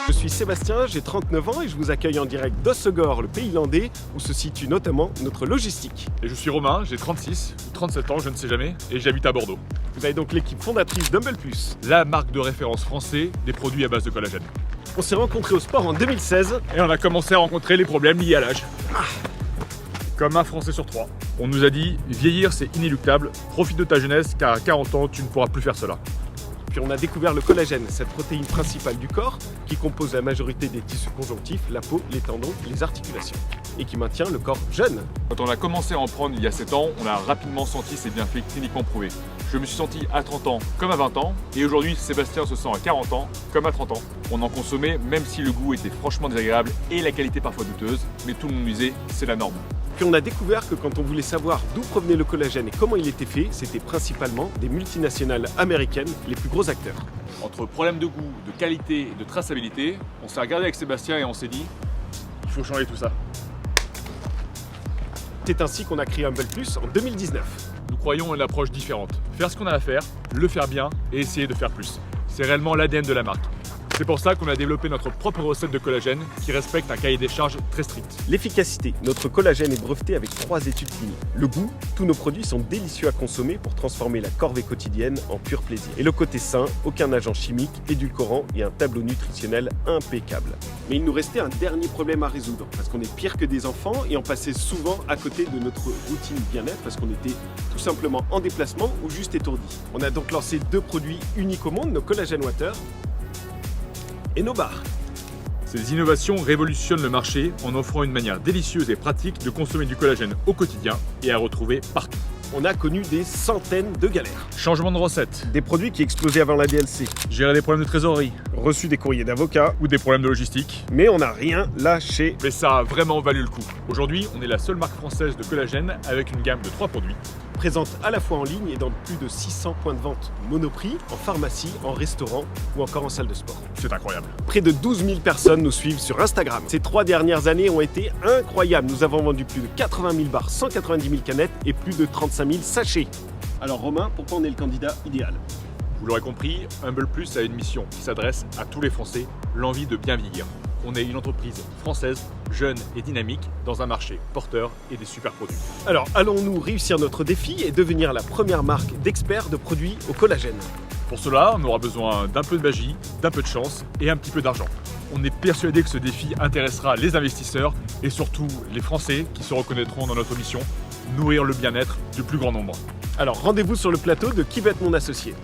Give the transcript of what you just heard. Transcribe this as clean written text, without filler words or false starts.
Je suis Sébastien, j'ai 39 ans et je vous accueille en direct d'Hossegor, le pays landais, où se situe notamment notre logistique. Et je suis Romain, j'ai 36 ou 37 ans, je ne sais jamais, et j'habite à Bordeaux. Vous avez donc l'équipe fondatrice d'Humble Plus, La marque de référence française des produits à base de collagène. On s'est rencontrés au sport en 2016. Et on a commencé à rencontrer les problèmes liés à l'âge. Comme un Français sur 3. On nous a dit, vieillir c'est inéluctable, profite de ta jeunesse car à 40 ans tu ne pourras plus faire cela. Puis on a découvert le collagène, cette protéine principale du corps qui compose la majorité des tissus conjonctifs, la peau, les tendons, les articulations, et qui maintient le corps jeune. Quand on a commencé à en prendre il y a 7 ans, on a rapidement senti ses bienfaits cliniquement prouvés. Je me suis senti à 30 ans comme à 20 ans, et aujourd'hui Sébastien se sent à 40 ans comme à 30 ans. On en consommait même si le goût était franchement désagréable et la qualité parfois douteuse, mais tout le monde disait c'est la norme. Puis on a découvert que quand on voulait savoir d'où provenait le collagène et comment il était fait, c'était principalement des multinationales américaines, les plus gros acteurs. Entre problèmes de goût, de qualité et de traçabilité, on s'est regardé avec Sébastien et on s'est dit il faut changer tout ça. C'est ainsi qu'on a créé Humble Plus en 2019. Nous croyons à une approche différente. Faire ce qu'on a à faire, le faire bien et essayer de faire plus. C'est réellement l'ADN de la marque. C'est pour ça qu'on a développé notre propre recette de collagène qui respecte un cahier des charges très strict. L'efficacité, notre collagène est breveté avec 3 études cliniques. Le goût, tous nos produits sont délicieux à consommer pour transformer la corvée quotidienne en pur plaisir. Et le côté sain, aucun agent chimique, édulcorant et un tableau nutritionnel impeccable. Mais il nous restait un dernier problème à résoudre, parce qu'on est pire que des enfants et on passait souvent à côté de notre routine bien-être parce qu'on était tout simplement en déplacement ou juste étourdi. On a donc lancé 2 produits uniques au monde, nos Collagen Water et nos bars. Ces innovations révolutionnent le marché en offrant une manière délicieuse et pratique de consommer du collagène au quotidien et à retrouver partout. On a connu des centaines de galères. Changement de recette, Des produits qui explosaient avant la DLC, gérer des problèmes de trésorerie reçu des courriers d'avocats, ou des problèmes de logistique. mais on n'a rien lâché. Mais ça a vraiment valu le coup. Aujourd'hui, on est la seule marque française de collagène avec une gamme de 3 produits. Présente à la fois en ligne et dans plus de 600 points de vente Monoprix, en pharmacie, en restaurant ou encore en salle de sport. C'est incroyable. Près de 12 000 personnes nous suivent sur Instagram. Ces 3 dernières années ont été incroyables. Nous avons vendu plus de 80 000 bars, 190 000 canettes et plus de 35 000 sachets. Alors Romain, pourquoi on est le candidat idéal? Vous l'aurez compris, Humble Plus a une mission qui s'adresse à tous les Français, l'envie de bien vieillir. On est une entreprise française, jeune et dynamique, dans un marché porteur et des super produits. Alors allons-nous réussir notre défi et devenir la première marque d'experts de produits au collagène? Pour cela, on aura besoin d'un peu de magie, d'un peu de chance et un petit peu d'argent. On est persuadé que ce défi intéressera les investisseurs et surtout les Français qui se reconnaîtront dans notre mission, nourrir le bien-être du plus grand nombre. Alors rendez-vous sur le plateau de Qui va être mon associé?